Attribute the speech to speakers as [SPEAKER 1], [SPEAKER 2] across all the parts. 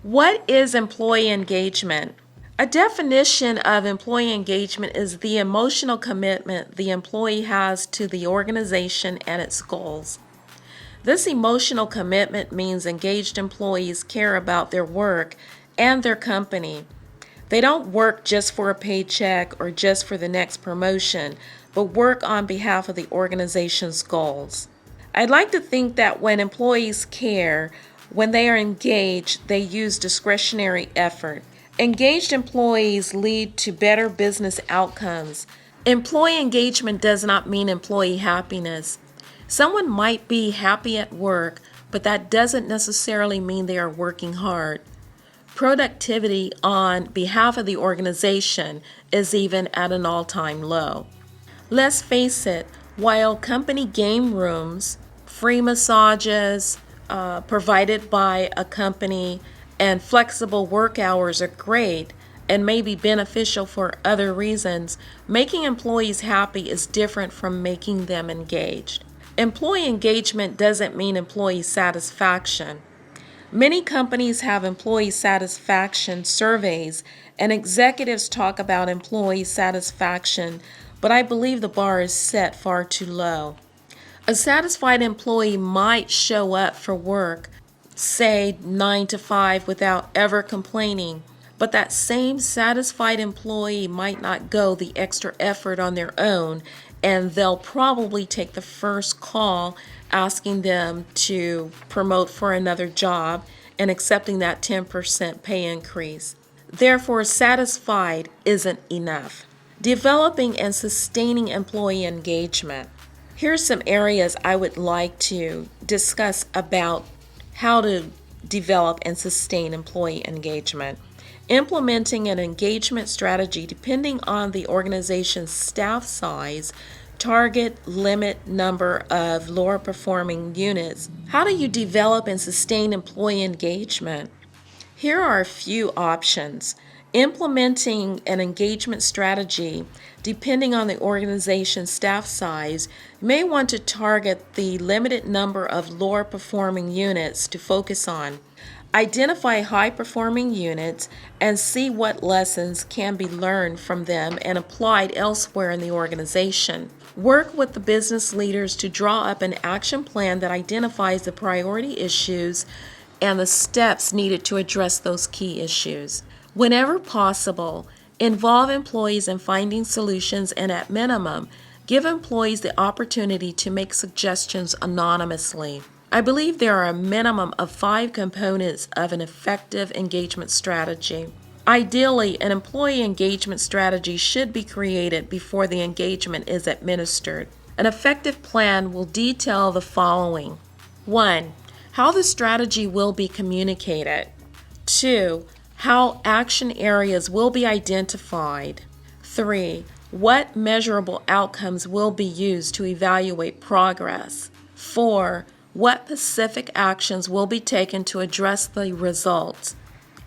[SPEAKER 1] What is employee engagement? A definition of employee engagement is the emotional commitment the employee has to the organization and its goals. This emotional commitment means engaged employees care about their work and their company. They don't work just for a paycheck or just for the next promotion, but work on behalf of the organization's goals. I'd like to think that when employees care, when they are engaged, they use discretionary effort. Engaged employees lead to better business outcomes. Employee engagement does not mean employee happiness. Someone might be happy at work, but that doesn't necessarily mean they are working hard. Productivity on behalf of the organization is even at an all-time low. Let's face it, while company game rooms, free massages provided by a company, and flexible work hours are great and may be beneficial for other reasons, making employees happy is different from making them engaged. Employee engagement doesn't mean employee satisfaction. Many companies have employee satisfaction surveys, and executives talk about employee satisfaction, but I believe the bar is set far too low. A satisfied employee might show up for work, say 9 to 5, without ever complaining, but that same satisfied employee might not go the extra effort on their own, and they'll probably take the first call asking them to promote for another job and accepting that 10% pay increase. Therefore, satisfied isn't enough. Developing and sustaining employee engagement. Here's some areas I would like to discuss about how to develop and sustain employee engagement. Implementing an engagement strategy depending on the organization's staff size, target, limit, number of lower performing units. How do you develop and sustain employee engagement? Here are a few options. Implementing an engagement strategy, depending on the organization's staff size, you may want to target the limited number of lower performing units to focus on. Identify high performing units and see what lessons can be learned from them and applied elsewhere in the organization. Work with the business leaders to draw up an action plan that identifies the priority issues and the steps needed to address those key issues. Whenever possible, involve employees in finding solutions and, at minimum, give employees the opportunity to make suggestions anonymously. I believe there are a minimum of 5 components of an effective engagement strategy. Ideally, an employee engagement strategy should be created before the engagement is administered. An effective plan will detail the following. 1. How the strategy will be communicated. 2. How action areas will be identified. 3. What measurable outcomes will be used to evaluate progress. 4. What specific actions will be taken to address the results.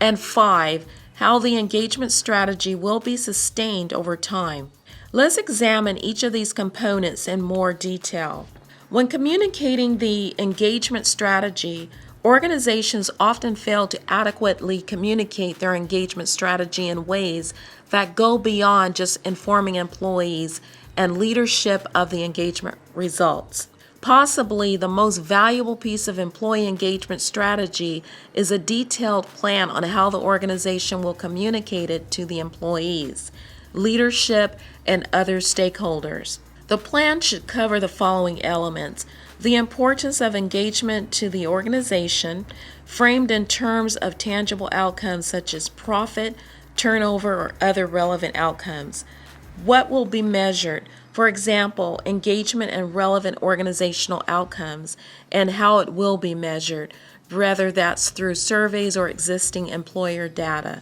[SPEAKER 1] And 5. How the engagement strategy will be sustained over time. Let's examine each of these components in more detail. When communicating the engagement strategy, organizations often fail to adequately communicate their engagement strategy in ways that go beyond just informing employees and leadership of the engagement results. Possibly the most valuable piece of employee engagement strategy is a detailed plan on how the organization will communicate it to the employees, leadership, and other stakeholders. The plan should cover the following elements: the importance of engagement to the organization, framed in terms of tangible outcomes such as profit, turnover, or other relevant outcomes. What will be measured? For example, engagement and relevant organizational outcomes, and how it will be measured, whether that's through surveys or existing employer data.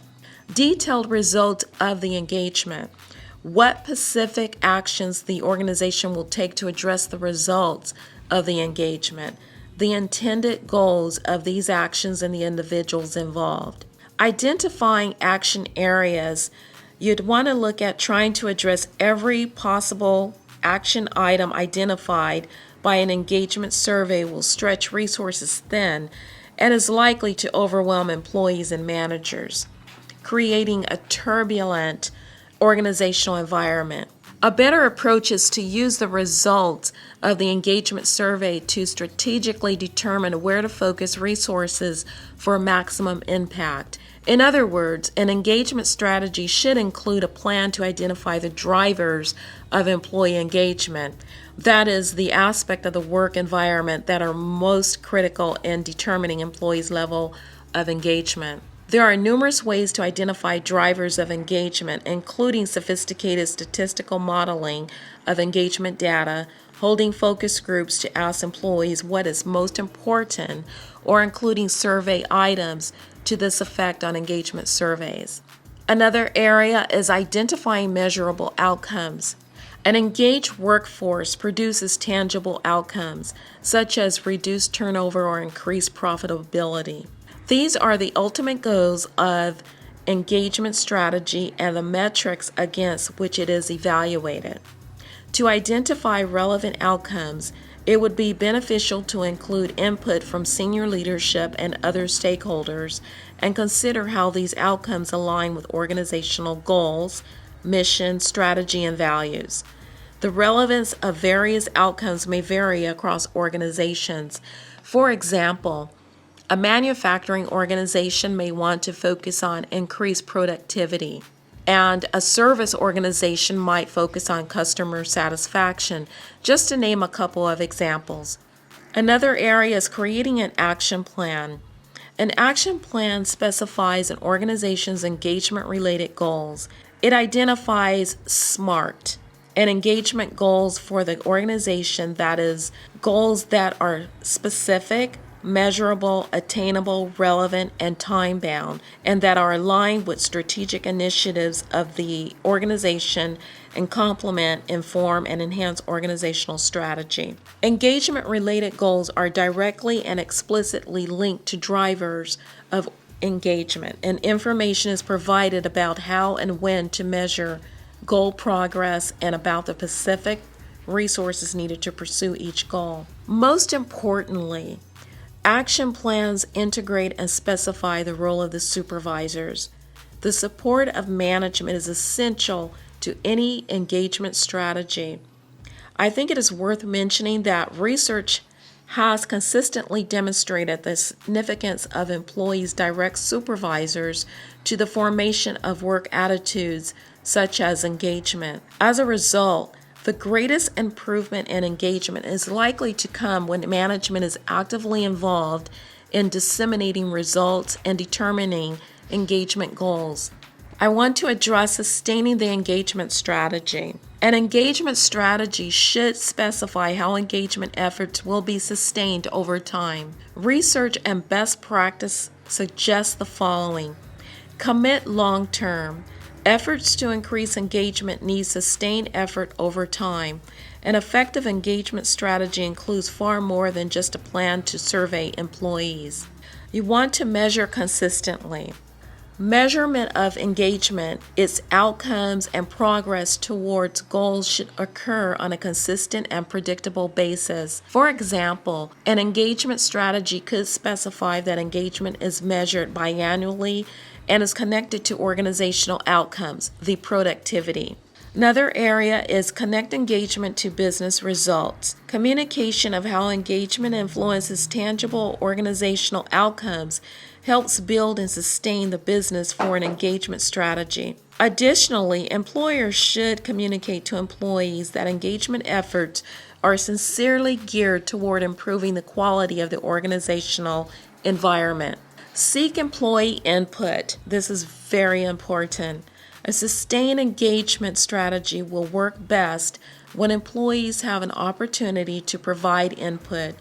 [SPEAKER 1] Detailed results of the engagement. What specific actions the organization will take to address the results of the engagement, the intended goals of these actions and the individuals involved. Identifying action areas. You'd want to look at trying to address every possible action item identified by an engagement survey will stretch resources thin and is likely to overwhelm employees and managers, creating a turbulent organizational environment. A better approach is to use the results of the engagement survey to strategically determine where to focus resources for maximum impact. In other words, an engagement strategy should include a plan to identify the drivers of employee engagement. That is, the aspect of the work environment that are most critical in determining employees' level of engagement. There are numerous ways to identify drivers of engagement, including sophisticated statistical modeling of engagement data, holding focus groups to ask employees what is most important, or including survey items to this effect on engagement surveys. Another area is identifying measurable outcomes. An engaged workforce produces tangible outcomes, such as reduced turnover or increased profitability. These are the ultimate goals of engagement strategy and the metrics against which it is evaluated. To identify relevant outcomes, it would be beneficial to include input from senior leadership and other stakeholders and consider how these outcomes align with organizational goals, mission, strategy, and values. The relevance of various outcomes may vary across organizations. For example, a manufacturing organization may want to focus on increased productivity, and a service organization might focus on customer satisfaction, just to name a couple of examples. Another area is creating an action plan. An action plan specifies an organization's engagement-related goals. It identifies SMART and engagement goals for the organization, that is, goals that are specific, measurable, attainable, relevant, and time-bound, and that are aligned with strategic initiatives of the organization and complement, inform, and enhance organizational strategy. Engagement-related goals are directly and explicitly linked to drivers of engagement, and information is provided about how and when to measure goal progress and about the specific resources needed to pursue each goal. Most importantly, action plans integrate and specify the role of the supervisors. The support of management is essential to any engagement strategy. I think it is worth mentioning that research has consistently demonstrated the significance of employees' direct supervisors to the formation of work attitudes such as engagement. As a result, the greatest improvement in engagement is likely to come when management is actively involved in disseminating results and determining engagement goals. I want to address sustaining the engagement strategy. An engagement strategy should specify how engagement efforts will be sustained over time. Research and best practice suggest the following. Commit long-term. Efforts to increase engagement need sustained effort over time. An effective engagement strategy includes far more than just a plan to survey employees. You want to measure consistently. Measurement of engagement, its outcomes, and progress towards goals should occur on a consistent and predictable basis. For example, an engagement strategy could specify that engagement is measured biannually and is connected to organizational outcomes, the productivity. Another area is connect engagement to business results. Communication of how engagement influences tangible organizational outcomes helps build and sustain the business for an engagement strategy. Additionally, employers should communicate to employees that engagement efforts are sincerely geared toward improving the quality of the organizational environment. Seek employee input. This is very important. A sustained engagement strategy will work best when employees have an opportunity to provide input.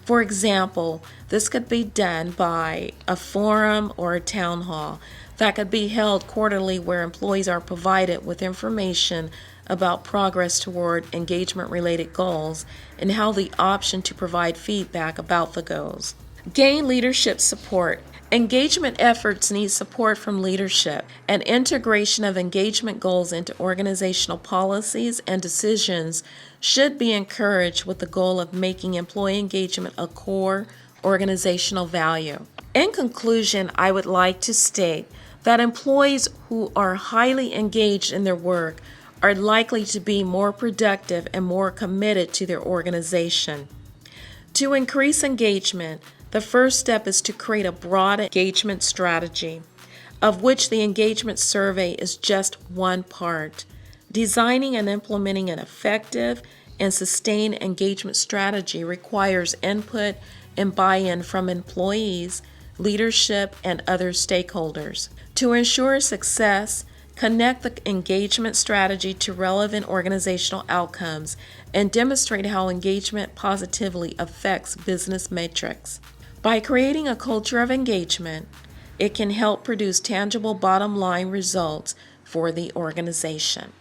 [SPEAKER 1] For example, this could be done by a forum or a town hall that could be held quarterly where employees are provided with information about progress toward engagement-related goals and how the option to provide feedback about the goals. Gain leadership support. Engagement efforts need support from leadership, and integration of engagement goals into organizational policies and decisions should be encouraged with the goal of making employee engagement a core organizational value. In conclusion, I would like to state that employees who are highly engaged in their work are likely to be more productive and more committed to their organization. To increase engagement, the first step is to create a broad engagement strategy, of which the engagement survey is just one part. Designing and implementing an effective and sustained engagement strategy requires input and buy-in from employees, leadership, and other stakeholders. To ensure success, connect the engagement strategy to relevant organizational outcomes and demonstrate how engagement positively affects business metrics. By creating a culture of engagement, it can help produce tangible bottom line results for the organization.